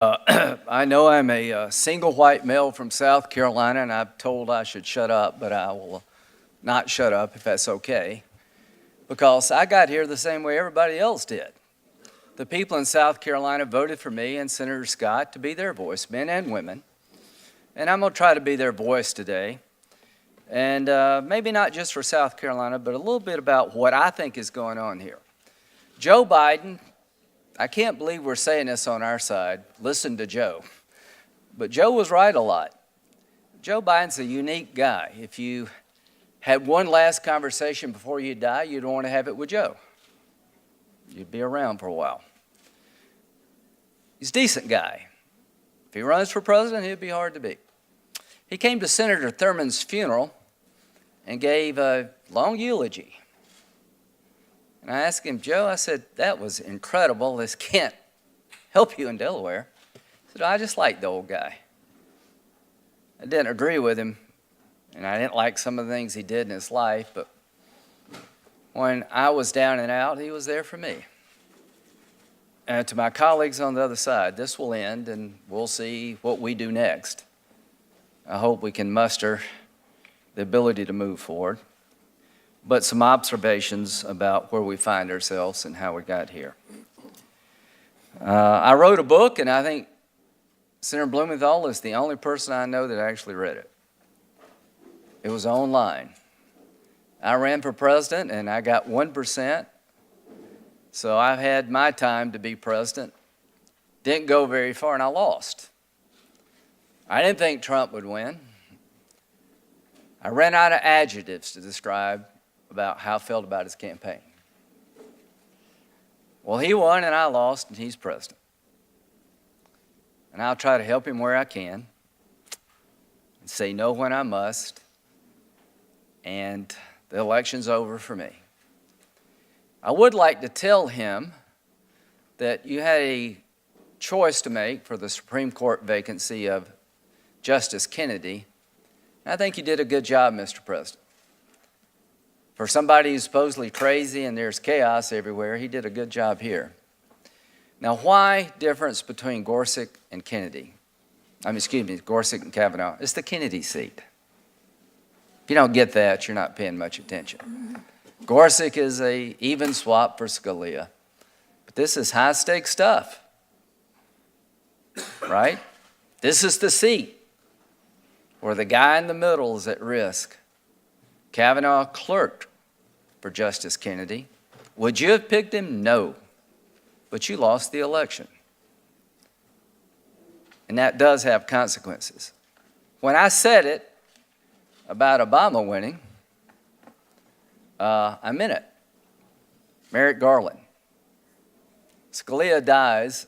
I know I'm a single white male from South Carolina, and I'm told I should shut up, but I will not shut up if that's okay, because I got here the same way everybody else did. The people in South Carolina voted for me and Senator Scott to be their voice, men and women, and I'm going to try to be their voice today. And maybe not just for South Carolina, but a little bit about what I think is going on here. Joe Biden, I can't believe we're saying this on our side. Listen to Joe. But Joe was right a lot. Joe Biden's a unique guy. If you had one last conversation before you die, you'd want to have it with Joe. You'd be around for a while. He's a decent guy. If he runs for president, he'd be hard to beat. He came to Senator Thurman's funeral and gave a long eulogy. And I asked him, Joe, I said, that was incredible. This can't help you in Delaware. He said, I just like the old guy. I didn't agree with him, and I didn't like some of the things he did in his life, but when I was down and out, he was there for me. And to my colleagues on the other side, this will end, and we'll see what we do next. I hope we can muster the ability to move forward, but some observations about where we find ourselves and how we got here. I wrote a book, and I think Senator Blumenthal is the only person I know that actually read it. It was online. I ran for president, and I got 1%, so I've had my time to be president. Didn't go very far, and I lost. I didn't think Trump would win. I ran out of adjectives to describe about how I felt about his campaign. Well, he won and I lost, and he's president. And I'll try to help him where I can and say no when I must, and the election's over for me. I would like to tell him that you had a choice to make for the Supreme Court vacancy of Justice Kennedy. I think you did a good job, Mr. President. For somebody who's supposedly crazy and there's chaos everywhere, he did a good job here. Now, why difference between Gorsuch and Kennedy? Gorsuch and Kavanaugh. It's the Kennedy seat. If you don't get that, you're not paying much attention. Gorsuch is a even swap for Scalia. But this is high-stakes stuff, right? This is the seat where the guy in the middle is at risk. Kavanaugh clerked for Justice Kennedy. Would you have picked him? No. But you lost the election. And that does have consequences. When I said it about Obama winning, I meant it. Merrick Garland. Scalia dies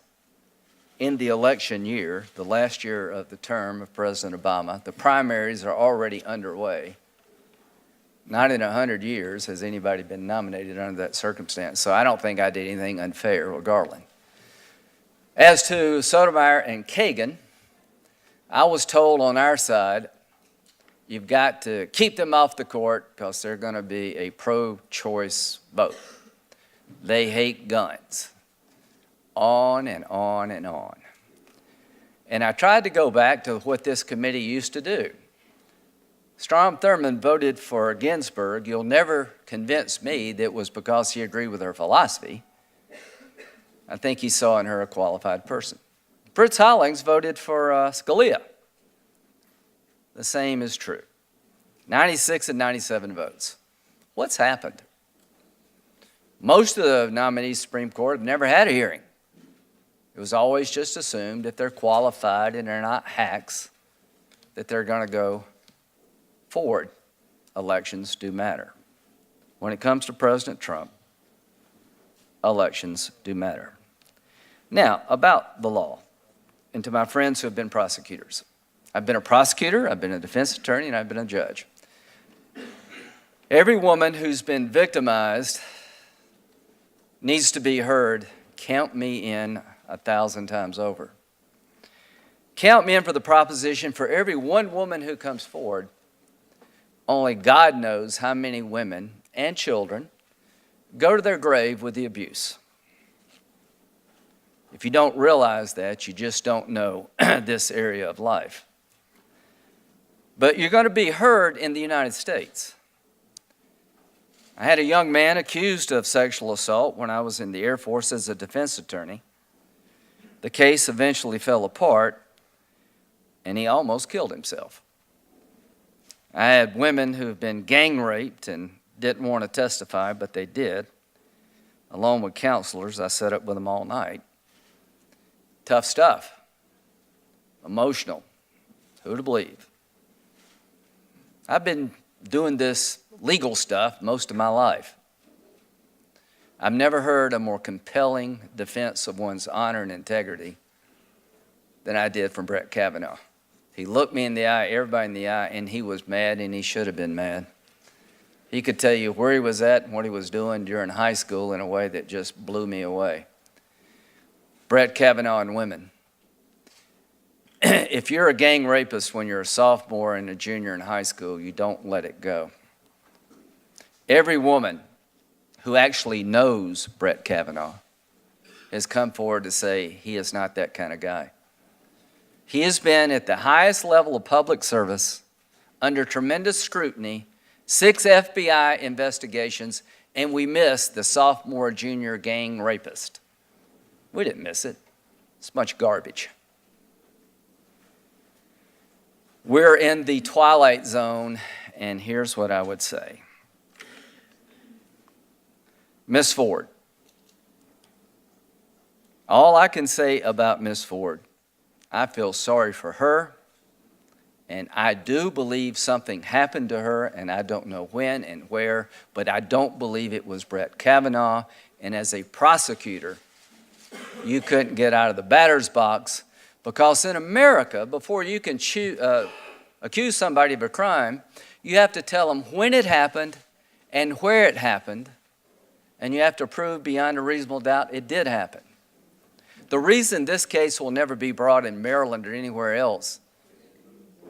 in the election year, the last year of the term of President Obama. The primaries are already underway. Not in 100 years has anybody been nominated under that circumstance, so I don't think I did anything unfair with Garland. As to Sotomayor and Kagan, I was told on our side, you've got to keep them off the court because they're going to be a pro-choice vote. They hate guns. On and on and on. And I tried to go back to what this committee used to do. Strom Thurmond voted for Ginsburg. You'll never convince me that it was because he agreed with her philosophy. I think he saw in her a qualified person. Fritz Hollings voted for Scalia. The same is true. 96 and 97 votes. What's happened? Most of the nominees to the Supreme Court have never had a hearing. It was always just assumed if they're qualified and they're not hacks, that they're going to go forward. Elections do matter. When it comes to President Trump, elections do matter. Now, about the law, and to my friends who have been prosecutors. I've been a prosecutor, I've been a defense attorney, and I've been a judge. Every woman who's been victimized needs to be heard. Count me in 1,000 times over. Count me in for the proposition for every one woman who comes forward, only God knows how many women and children go to their grave with the abuse. If you don't realize that, you just don't know this area of life. But you're going to be heard in the United States. I had a young man accused of sexual assault when I was in the Air Force as a defense attorney. The case eventually fell apart, and he almost killed himself. I had women who have been gang raped and didn't want to testify, but they did. Along with counselors, I sat up with them all night. Tough stuff. Emotional. Who to believe? I've been doing this legal stuff most of my life. I've never heard a more compelling defense of one's honor and integrity than I did from Brett Kavanaugh. He looked me in the eye, everybody in the eye, and he was mad, and he should have been mad. He could tell you where he was at and what he was doing during high school in a way that just blew me away. Brett Kavanaugh and women. If you're a gang rapist when you're a sophomore and a junior in high school, you don't let it go. Every woman who actually knows Brett Kavanaugh has come forward to say he is not that kind of guy. He has been at the highest level of public service, under tremendous scrutiny, 6 FBI investigations, and we missed the sophomore, junior gang rapist. We didn't miss it. It's much garbage. We're in the twilight zone, and here's what I would say. Miss Ford. All I can say about Miss Ford, I feel sorry for her, and I do believe something happened to her, and I don't know when and where, but I don't believe it was Brett Kavanaugh. And as a prosecutor, you couldn't get out of the batter's box, because in America, before you can accuse somebody of a crime, you have to tell them when it happened and where it happened, and you have to prove beyond a reasonable doubt it did happen. The reason this case will never be brought in Maryland or anywhere else,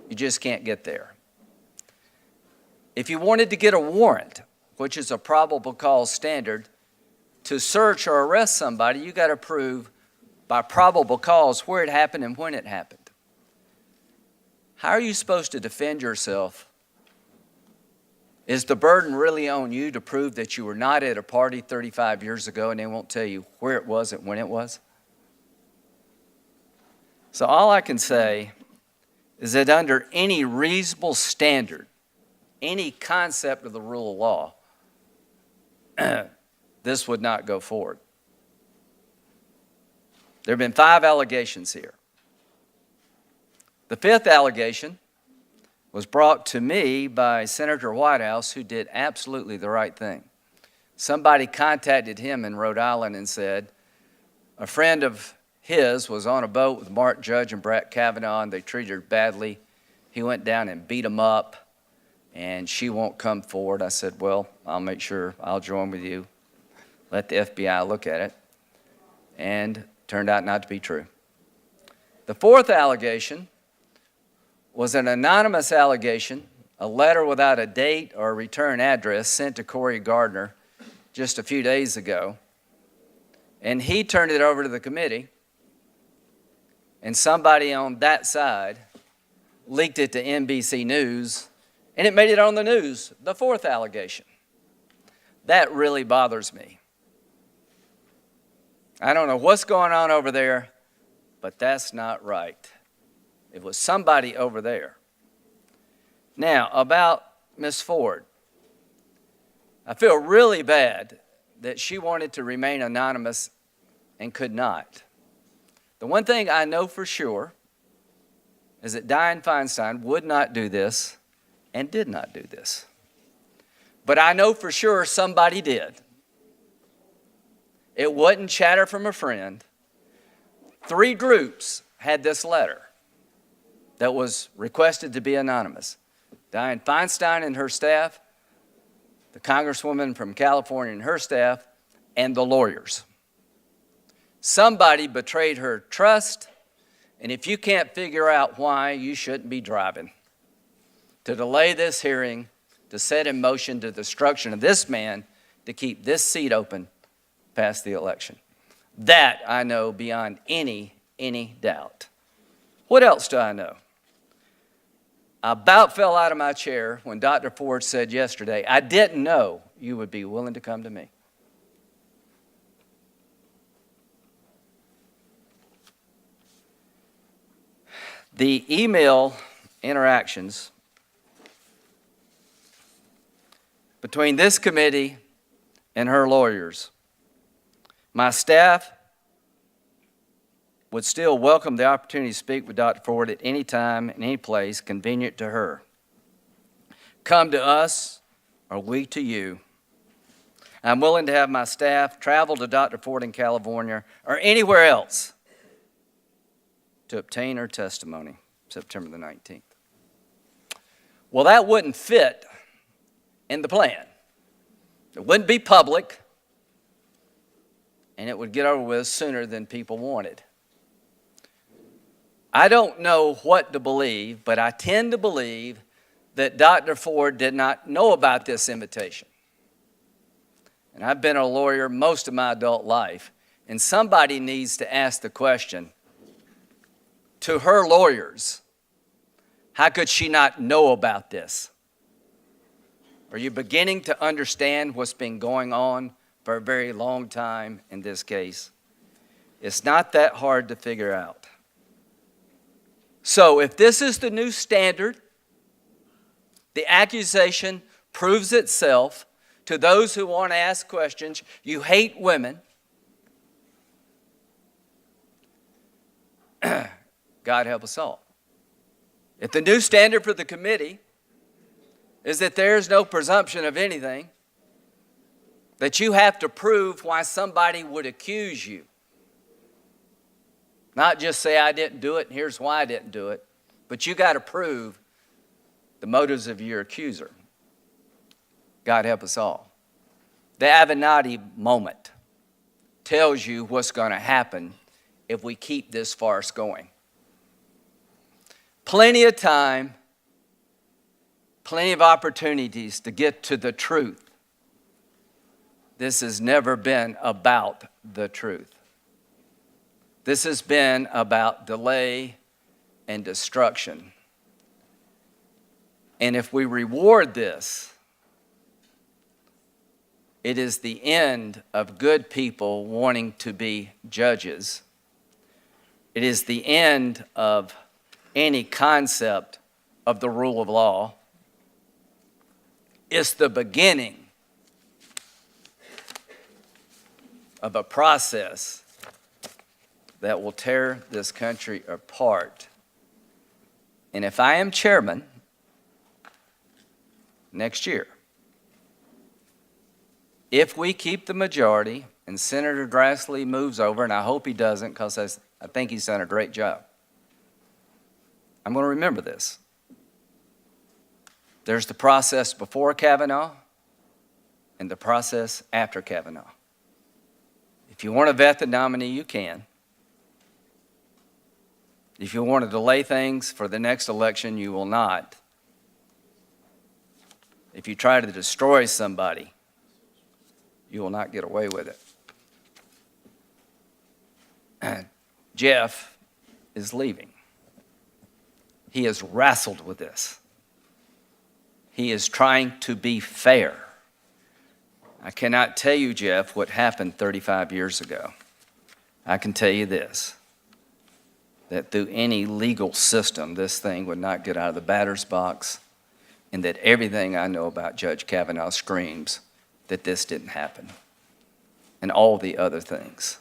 you just can't get there. If you wanted to get a warrant, which is a probable cause standard, to search or arrest somebody, you got to prove by probable cause where it happened and when it happened. How are you supposed to defend yourself? Is the burden really on you to prove that you were not at a party 35 years ago and they won't tell you where it was and when it was? So all I can say is that under any reasonable standard, any concept of the rule of law, this would not go forward. There have been 5 allegations here. The 5th allegation was brought to me by Senator Whitehouse, who did absolutely the right thing. Somebody contacted him in Rhode Island and said a friend of his was on a boat with Mark Judge and Brett Kavanaugh, and they treated her badly. He went down and beat him up, and she won't come forward. I said, well, I'll make sure I'll join with you. Let the FBI look at it. And turned out not to be true. The 4th allegation was an anonymous allegation, a letter without a date or a return address sent to Corey Gardner just a few days ago. And he turned it over to the committee, and somebody on that side leaked it to NBC News, and it made it on the news, the 4th allegation. That really bothers me. I don't know what's going on over there, but that's not right. It was somebody over there. Now, about Miss Ford. I feel really bad that she wanted to remain anonymous and could not. The one thing I know for sure is that Dianne Feinstein would not do this and did not do this. But I know for sure somebody did. It wasn't chatter from a friend. 3 groups had this letter that was requested to be anonymous. Dianne Feinstein and her staff, the Congresswoman from California and her staff, and the lawyers. Somebody betrayed her trust, and if you can't figure out why, you shouldn't be driving. To delay this hearing, to set in motion the destruction of this man, to keep this seat open past the election. That I know beyond any doubt. What else do I know? I about fell out of my chair when Dr. Ford said yesterday, I didn't know you would be willing to come to me. The email interactions between this committee and her lawyers, my staff would still welcome the opportunity to speak with Dr. Ford at any time and any place convenient to her. Come to us or we to you. I'm willing to have my staff travel to Dr. Ford in California or anywhere else to obtain her testimony, September the 19th. Well, that wouldn't fit in the plan. It wouldn't be public, and it would get over with sooner than people wanted. I don't know what to believe, but I tend to believe that Dr. Ford did not know about this invitation. And I've been a lawyer most of my adult life, and somebody needs to ask the question to her lawyers, how could she not know about this? Are you beginning to understand what's been going on for a very long time in this case? It's not that hard to figure out. So if this is the new standard, the accusation proves itself to those who want to ask questions. You hate women. God help us all. If the new standard for the committee is that there is no presumption of anything, that you have to prove why somebody would accuse you, not just say, I didn't do it, and here's why I didn't do it, but you got to prove the motives of your accuser. God help us all. The Avenatti moment tells you what's going to happen if we keep this farce going. Plenty of time, plenty of opportunities to get to the truth. This has never been about the truth. This has been about delay and destruction. And if we reward this, it is the end of good people wanting to be judges. It is the end of any concept of the rule of law. It's the beginning of a process that will tear this country apart. And if I am chairman next year, if we keep the majority and Senator Grassley moves over, and I hope he doesn't because I think he's done a great job, I'm going to remember this. There's the process before Kavanaugh and the process after Kavanaugh. If you want to vet the nominee, you can. If you want to delay things for the next election, you will not. If you try to destroy somebody, you will not get away with it. Jeff is leaving. He has wrestled with this. He is trying to be fair. I cannot tell you, Jeff, what happened 35 years ago. I can tell you this, that through any legal system, this thing would not get out of the batter's box, and that everything I know about Judge Kavanaugh screams that this didn't happen, and all the other things.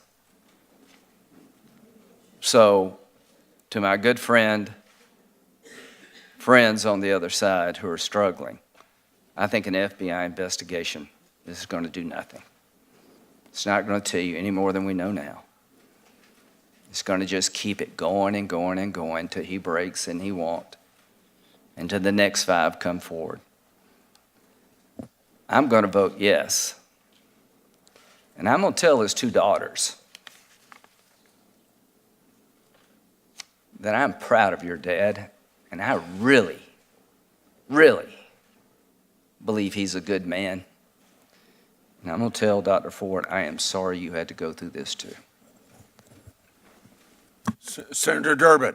So, to my good friends on the other side who are struggling, I think an FBI investigation is going to do nothing. It's not going to tell you any more than we know now. It's going to just keep it going and going and going till he breaks and he won't, and till the next 5 come forward. I'm going to vote yes. And I'm going to tell his 2 daughters that I'm proud of your dad, and I really, really believe he's a good man. And I'm going to tell Dr. Ford, I am sorry you had to go through this too. Senator Durbin.